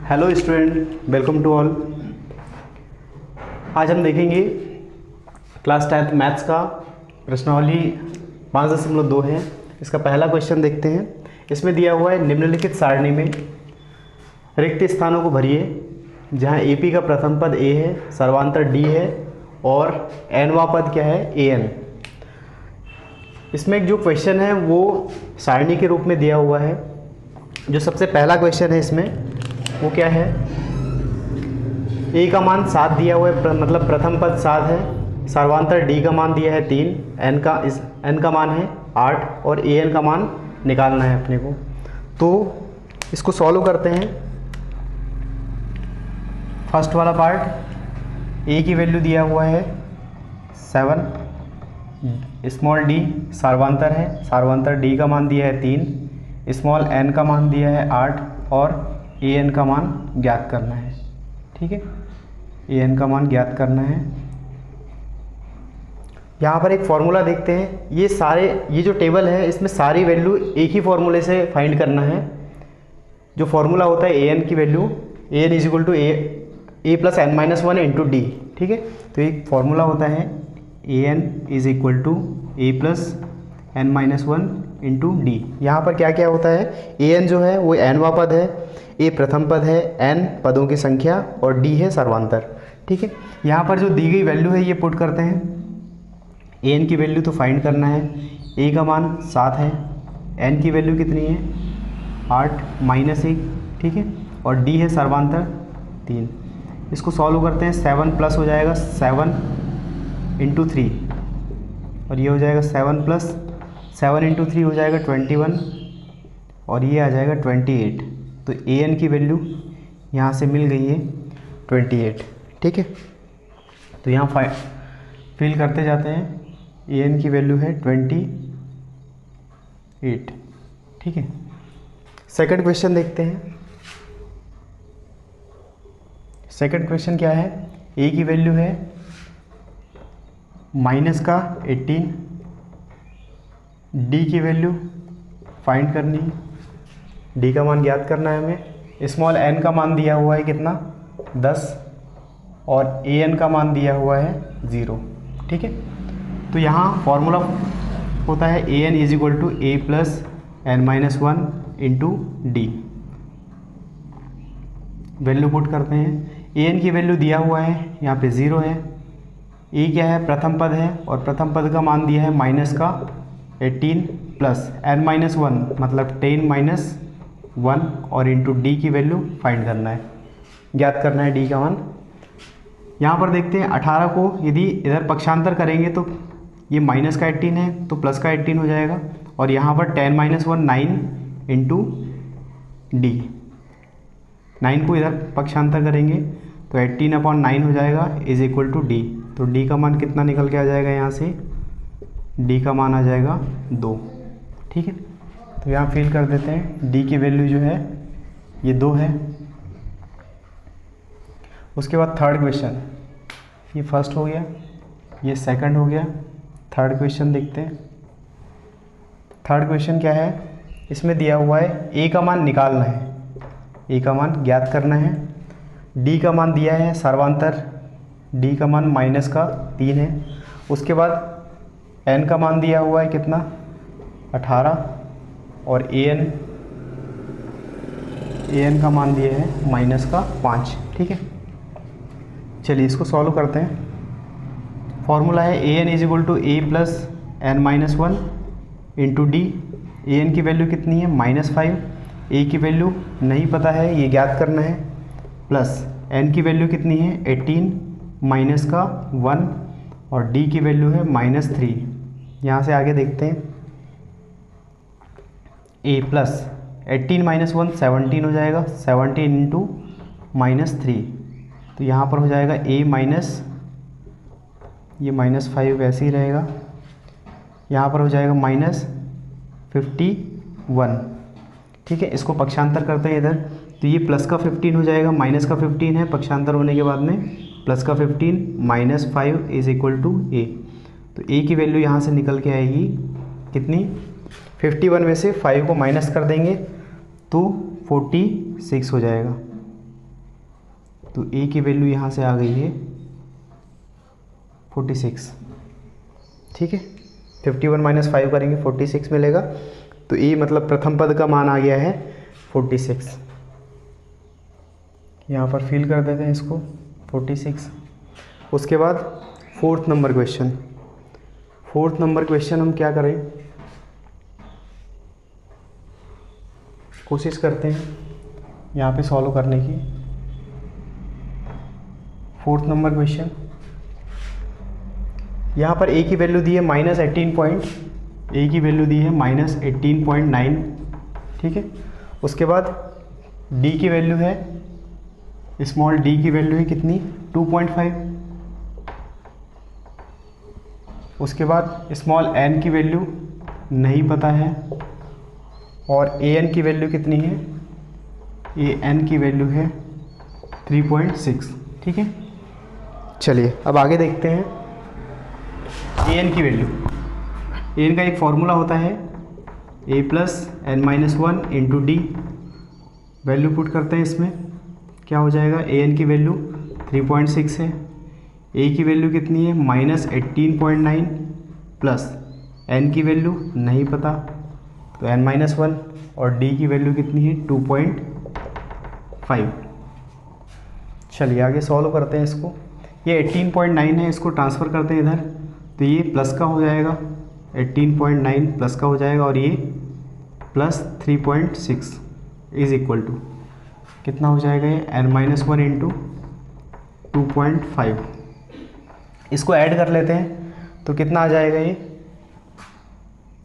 Hello student, welcome to all. आज हम देखेंगे क्लास 10th मैथ्स का प्रश्नावली 5.2 है। इसका पहला क्वेश्चन देखते हैं। इसमें दिया हुआ है निम्नलिखित सारणी में रिक्त स्थानों को भरिए जहां AP का प्रथम पद A है, सर्वांतर D है और nवां पद क्या है, AN। इसमें जो क्वेश्चन है वो सारणी के रूप में दिया हुआ है। जो सबसे पहला क्वेश्चन है इसमें वो क्या है, A का मान 7 दिया हुआ है, मतलब प्रथम पद 7 है, सर्वांतर D का मान दिया है 3, N का मान है 8 और AN का मान निकालना है अपने को। तो इसको सॉल्व करते हैं। फर्स्ट वाला पार्ट, A की वैल्यू दिया हुआ है 7, स्मॉल d सर्वांतर है, सर्वांतर D का मान दिया है 3, स्मॉल n का मान दिया है 8 और AN का मान ज्ञात करना है। ठीक है, AN का मान ज्ञात करना है। यहाँ पर एक फॉर्मूला देखते हैं। ये जो टेबल है इसमें सारी वैल्यू एक ही फॉर्मूले से फाइंड करना है। जो फॉर्मूला होता है AN की value, AN is equal to A plus n-1 into D। ठीक है, तो एक फॉर्मूला होता है AN is equal to A plus n-1 into D। यहाँ पर क्या क्या होता है, AN जो है वो nवां पद है, A प्रथम पद है, N पदों की संख्या और D है सर्वांतर। ठीक है, यहाँ पर जो दी गई वैल्यू है ये पुट करते हैं। AN की वैल्यू तो फाइंड करना है, A का मान 7 है, N की वैल्यू कितनी है 8 माइनस 1। ठीक है, और D है सर्वांतर 3। इसको सॉल्व करते हैं। 7 प्लस हो जाएगा 7 इंटू 3 और ये हो जाएगा 7 प्लस 7 इंटू 3 हो जाएगा 21 और ये आ जाएगा 28। तो AN की वैल्यू यहाँ से मिल गई है 28। ठीक है, तो यहाँ फिल करते जाते हैं। AN की वैल्यू है 28। ठीक है, सेकंड क्वेश्चन देखते हैं। सेकंड क्वेश्चन क्या है, A की वैल्यू है माइनस का 18, D की वैल्यू फाइंड करनी है, D का मान ज्ञात करना है हमें। स्मॉल n का मान दिया हुआ है कितना 10 और AN का मान दिया हुआ है 0। ठीक है, तो यहाँ फॉर्मूला होता है AN is equal to A plus n-1 into D। Value put करते हैं। AN की वैल्यू दिया हुआ है यहाँ पे 0 है, A क्या है प्रथम पद है और प्रथम पद का मान दिया है माइनस का 18 प्लस n-1 मतलब 10 माइनस 1 और इंटू D की वैल्यू फाइंड करना है, ज्ञात करना है D का मान। यहाँ पर देखते हैं 18 को यदि इधर पक्षांतर करेंगे तो ये माइनस का 18 है तो प्लस का 18 हो जाएगा और यहाँ पर 10 माइनस 1 9 इंटू D। 9 को इधर पक्षांतर करेंगे तो 18/9 हो जाएगा इज इक्वल टू D। तो D का मान कितना निकल के आ जाएगा, यहाँ से D का मान आ जाएगा 2। ठीक है, तो यहाँ फिल कर देते हैं। D की वैल्यू जो है ये 2 है। उसके बाद थर्ड क्वेश्चन, ये फर्स्ट हो गया, ये सेकंड हो गया। थर्ड क्वेश्चन देखते हैं। थर्ड क्वेश्चन क्या है, इसमें दिया हुआ है A का मान निकालना है, A का मान ज्ञात करना है। D का मान दिया है सर्वांतर, D का मान माइनस का 3 है। उसके बाद N का मान दिया हुआ है कितना 18 और AN का मान दिया है माइनस का 5। ठीक है, चलिए इसको सॉल्व करते हैं। फॉर्मूला है AN is equal to A plus n-1 into D। AN की वैल्यू कितनी है -5, A की वैल्यू नहीं पता है, ये ज्ञात करना है, प्लस N की वैल्यू कितनी है 18 माइनस का 1 और D की वैल्यू है -3। यहाँ से आगे देखते हैं। A प्लस 18 माइनस 1 17 हो जाएगा, 17 इंटू -3 तो यहाँ पर हो जाएगा A माइनस, ये -5 वैसे ही रहेगा, यहाँ पर हो जाएगा -51। ठीक है, इसको पक्षांतर करते हैं इधर तो ये प्लस का 15 हो जाएगा, माइनस का 15 है, पक्षांतर होने के बाद में प्लस का 15 -5 इज इक्वल टू A। तो A की वैल्यू यहाँ से निकल के आएगी कितनी, 51 में से 5 को माइनस कर देंगे तो 46 हो जाएगा। तो ए की वैल्यू यहाँ से आ गई है 46, ठीक है। 51 माइनस 5 करेंगे 46 मिलेगा। तो ए मतलब प्रथम पद का मान आ गया है 46। यहाँ पर फिल कर देते हैं इसको 46। उसके बाद फोर्थ नंबर क्वेश्चन हम क्या करें, कोशिश करते हैं यहाँ पे सॉल्व करने की। फोर्थ नंबर क्वेश्चन, यहाँ पर ए की वैल्यू दी है -18.9, ठीक है। उसके बाद डी की वैल्यू है, स्मॉल डी की वैल्यू है कितनी 2.5। उसके बाद स्मॉल एन की वैल्यू नहीं पता है, और ए एन की वैल्यू कितनी है, ए एन की वैल्यू है 3.6, ठीक है। चलिए अब आगे देखते हैं ए एन की वैल्यू। ए एन का एक फॉर्मूला होता है a + n-1 × d। Value put करते हैं इसमें, क्या हो जाएगा, ए एन की वैल्यू 3.6 है, ए की वैल्यू कितनी है -18.9 प्लस एन की वैल्यू नहीं पता तो n-1, और डी की वैल्यू कितनी है 2.5। चलिए आगे सॉल्व करते हैं इसको। ये 18.9 है, इसको ट्रांसफ़र करते हैं इधर, तो ये प्लस का हो जाएगा, 18.9 प्लस का हो जाएगा, और ये +3.6 इज इक्वल टू कितना हो जाएगा, ये n-1 × 2.5। इसको ऐड कर लेते हैं तो कितना आ जाएगा,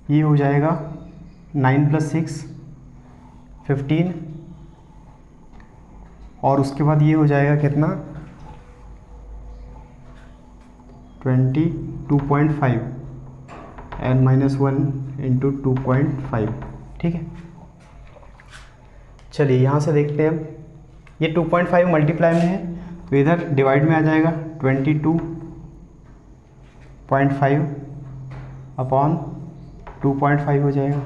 ये हो जाएगा 9 + 6 15, और उसके बाद ये हो जाएगा कितना 22.5, n-1 × 2.5, ठीक है। चलिए यहाँ से देखते हैं, ये 2.5 मल्टीप्लाई में है तो इधर डिवाइड में आ जाएगा, 22.5 अपॉन 2.5 हो जाएगा,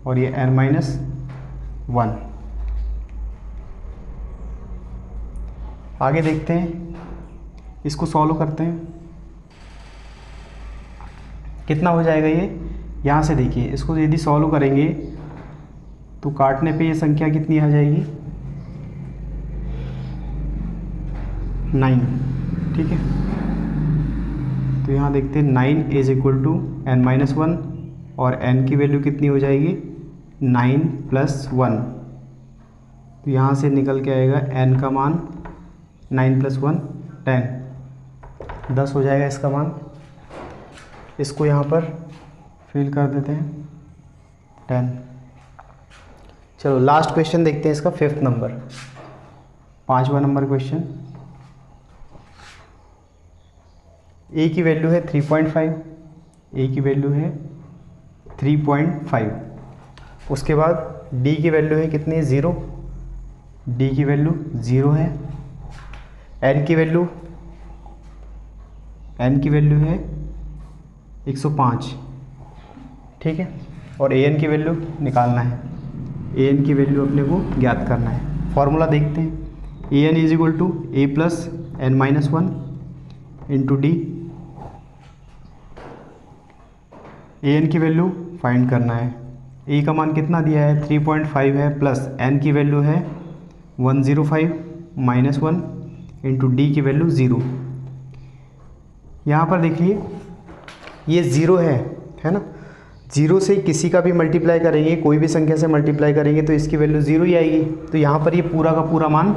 और ये n-1। आगे देखते हैं, इसको सॉल्व करते हैं, कितना हो जाएगा ये। यहाँ से देखिए, इसको यदि सॉल्व करेंगे तो काटने पे ये संख्या कितनी आ जाएगी 9, ठीक है। तो यहाँ देखते हैं 9 = n-1, और n की वैल्यू कितनी हो जाएगी 9 + 1, तो यहाँ से निकल के आएगा n का मान 9 + 1 10 हो जाएगा इसका मान। इसको यहाँ पर फिल कर देते हैं 10। चलो लास्ट क्वेश्चन देखते हैं इसका, 5th नंबर, 5वां नंबर क्वेश्चन। ए की वैल्यू है 3.5, ए की वैल्यू है 3.5। उसके बाद डी की वैल्यू है कितनी 0, डी की वैल्यू 0 है। एन की वैल्यू है 105, ठीक है। और ए एन की वैल्यू निकालना है, ए एन की वैल्यू अपने को ज्ञात करना है। फॉर्मूला देखते हैं, a n = a + n-1 × d। A n की वैल्यू फाइंड करना है, ए का मान कितना दिया है 3.5 है, प्लस एन की वैल्यू है 105 - 1 × d की वैल्यू 0। यहाँ पर देखिए ये 0 है ना, 0 से किसी का भी मल्टीप्लाई करेंगे, कोई भी संख्या से मल्टीप्लाई करेंगे तो इसकी वैल्यू 0 ही आएगी। तो यहाँ पर ये पूरा का पूरा मान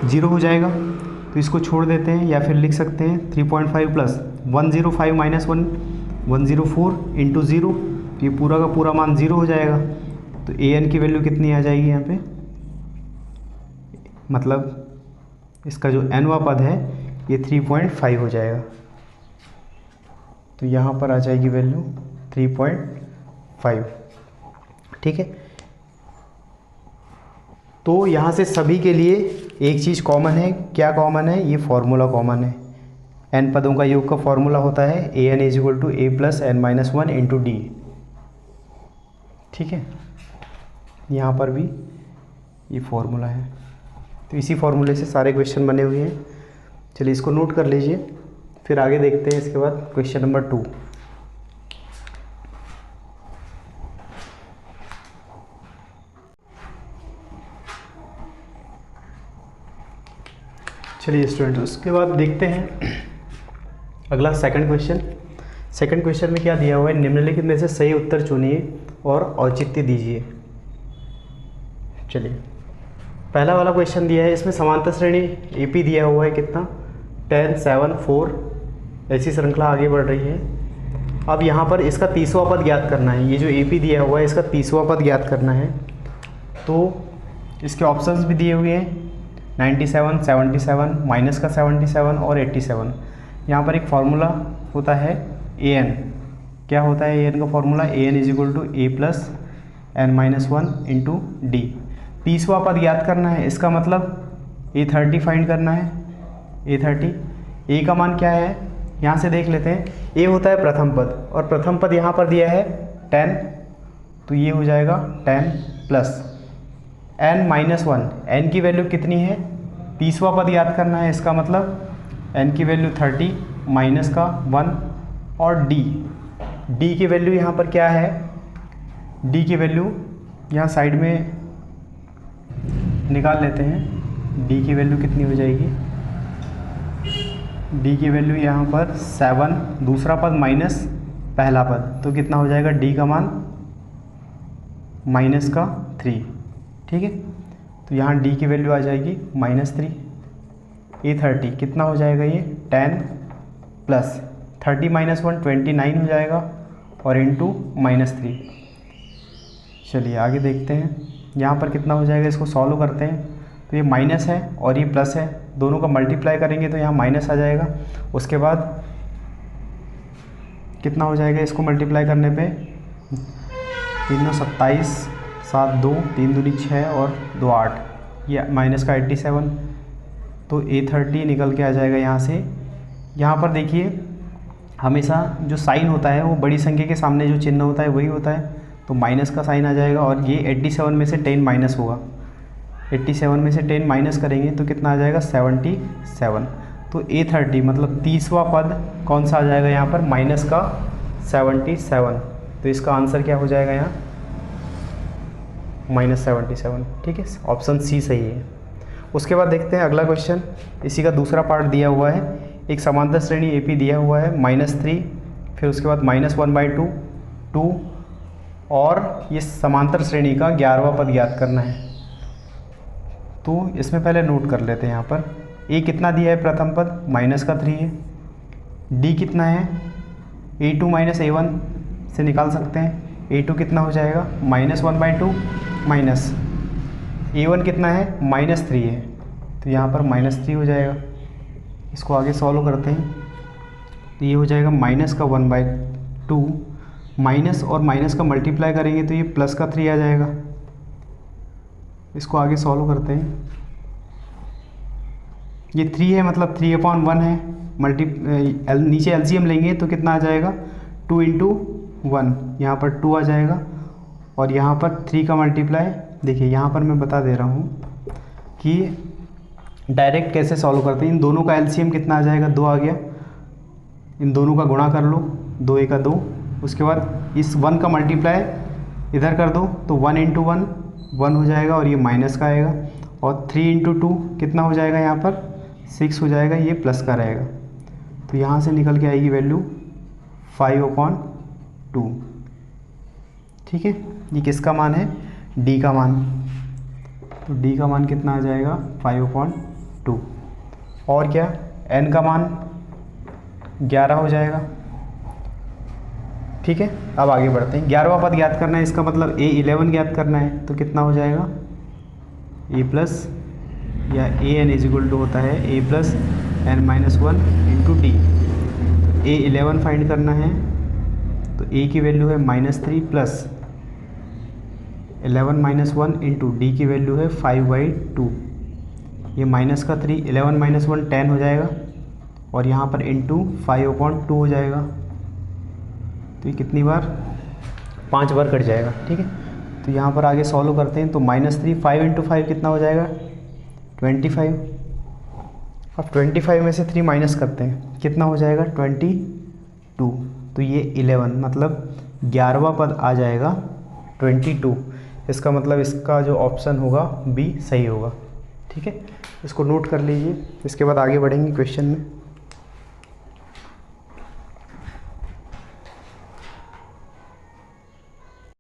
0 हो जाएगा, तो इसको छोड़ देते हैं, या फिर लिख सकते हैं 3.5 + 105 - 1 104 × 0, ये पूरा का पूरा मान 0 हो जाएगा। तो ए एन की वैल्यू कितनी आ जाएगी यहाँ पे, मतलब इसका जो nवां पद है ये 3.5 हो जाएगा। तो यहाँ पर आ जाएगी वैल्यू 3.5, ठीक है। तो यहाँ से सभी के लिए एक चीज़ कॉमन है, क्या कॉमन है, ये फॉर्मूला कॉमन है। n पदों का योग का फॉर्मूला होता है an = a + n-1 × d, ठीक है। यहाँ पर भी ये फॉर्मूला है। तो इसी फॉर्मूले से सारे क्वेश्चन बने हुए हैं। चलिए इसको नोट कर लीजिए, फिर आगे देखते हैं इसके बाद क्वेश्चन नंबर 2। चलिए स्टूडेंट, उसके बाद देखते हैं अगला सेकंड क्वेश्चन। सेकंड क्वेश्चन में क्या दिया हुआ है, निम्नलिखित में से सही उत्तर चुनिए और औचित्य दीजिए। चलिए पहला वाला क्वेश्चन दिया है, इसमें समांतर श्रेणी एपी दिया हुआ है कितना 10 7 4, ऐसी श्रृंखला आगे बढ़ रही है। अब यहाँ पर इसका 30वां पद ज्ञात करना है। ये जो एपी दिया हुआ है इसका 30वां पद ज्ञात करना है। तो इसके ऑप्शंस भी दिए हुए हैं 97, 77, माइनस का 77 और 87। यहाँ पर एक फार्मूला होता है an। क्या होता है an का formula, an = a plus n-1 into D. 30वां पद याद करना है, इसका मतलब a30 फाइंड करना है। a30, a का मान क्या है यहाँ से देख लेते हैं। a होता है प्रथम पद और प्रथम पद यहाँ पर दिया है 10, तो ये हो जाएगा 10 प्लस n-1। n की वैल्यू कितनी है, 30वां पद याद करना है, इसका मतलब n की वैल्यू 30 माइनस का 1 और d की वैल्यू यहाँ पर क्या है, d की वैल्यू यहाँ साइड में निकाल लेते हैं। d की वैल्यू कितनी हो जाएगी, d की वैल्यू यहाँ पर 7, दूसरा पद माइनस पहला पद, तो कितना हो जाएगा d का मान माइनस का 3। ठीक है, तो यहाँ d की वैल्यू आ जाएगी -3। a30 कितना हो जाएगा, ये 10 प्लस 30 - 1 29 हो जाएगा और इंटू -3। चलिए आगे देखते हैं, यहाँ पर कितना हो जाएगा, इसको सॉल्व करते हैं। तो ये माइनस है और ये प्लस है, दोनों का मल्टीप्लाई करेंगे तो यहाँ माइनस आ जाएगा। उसके बाद कितना हो जाएगा, इसको मल्टीप्लाई करने पे 3 × 27, 7 2, 3 दूनी 6 और 2 8, ये माइनस का 87। तो a30 निकल के आ जाएगा यहाँ से। यहाँ पर देखिए हमेशा जो साइन होता है वो बड़ी संख्या के सामने जो चिन्ह होता है वही होता है, तो माइनस का साइन आ जाएगा और ये 87 में से 10 माइनस होगा। 87 में से 10 माइनस करेंगे तो कितना आ जाएगा, 77। तो a30 मतलब 30वां पद कौन सा आ जाएगा यहाँ पर, माइनस का 77। तो इसका आंसर क्या हो जाएगा यहाँ, -77। ठीक है, ऑप्शन सी सही है। उसके बाद देखते हैं अगला क्वेश्चन, इसी का दूसरा पार्ट दिया हुआ है। एक समांतर श्रेणी एपी दिया हुआ है -3, फिर उसके बाद -1/2 2, और ये समांतर श्रेणी का 11वां पद ज्ञात करना है। तो इसमें पहले नोट कर लेते हैं। यहाँ पर a कितना दिया है, प्रथम पद माइनस का 3 है। d कितना है, a2 - a1 से निकाल सकते हैं। a2 कितना हो जाएगा, -1/2 माइनस a1 कितना है, -3 है, तो यहाँ पर -3 हो जाएगा। इसको आगे सॉल्व करते हैं तो ये हो जाएगा माइनस का 1/2, माइनस और माइनस का मल्टीप्लाई करेंगे तो ये प्लस का 3 आ जाएगा। इसको आगे सॉल्व करते हैं, ये 3 है मतलब 3/1 है, नीचे एलसीएम लेंगे तो कितना आ जाएगा, 2 × 1, यहाँ पर 2 आ जाएगा और यहाँ पर 3 का मल्टीप्लाई। देखिए यहाँ पर मैं बता दे रहा हूँ कि डायरेक्ट कैसे सॉल्व करते हैं। इन दोनों का एलसीएम कितना आ जाएगा, 2 आ गया, इन दोनों का गुणा कर लो, 2 × 2, उसके बाद इस 1 का मल्टीप्लाई इधर कर दो तो 1 × 1 1 हो जाएगा और ये माइनस का आएगा, और 3 × 2 कितना हो जाएगा, यहाँ पर 6 हो जाएगा, ये प्लस का रहेगा। तो यहाँ से निकल के आएगी वैल्यू 5/2। ठीक है, ये किसका मान है, d का मान। तो d का मान कितना आ जाएगा, 5/2, और क्या, n का मान 11 हो जाएगा। ठीक है, अब आगे बढ़ते हैं। 11वां पद ज्ञात करना है, इसका मतलब a11 ज्ञात करना है, तो कितना हो जाएगा, a प्लस या an = होता है a plus n-1 into D. a11 find करना है तो a की वैल्यू है -3 प्लस 11 - 1 इंटू डी की वैल्यू है 5/2। ये माइनस का 3, 11 - 1 10 हो जाएगा और यहाँ पर इंटू 5/2 हो जाएगा। तो ये कितनी बार, 5 बार कट जाएगा। ठीक है, तो यहाँ पर आगे सॉल्व करते हैं तो -3 5 × 5 कितना हो जाएगा, 25। अब 25 में से 3 माइनस करते हैं, कितना हो जाएगा 22। तो ये 11 मतलब 11वां पद आ जाएगा 22। इसका मतलब इसका जो ऑप्शन होगा बी सही होगा। ठीक है, इसको नोट कर लीजिए। इसके बाद आगे बढ़ेंगे क्वेश्चन में।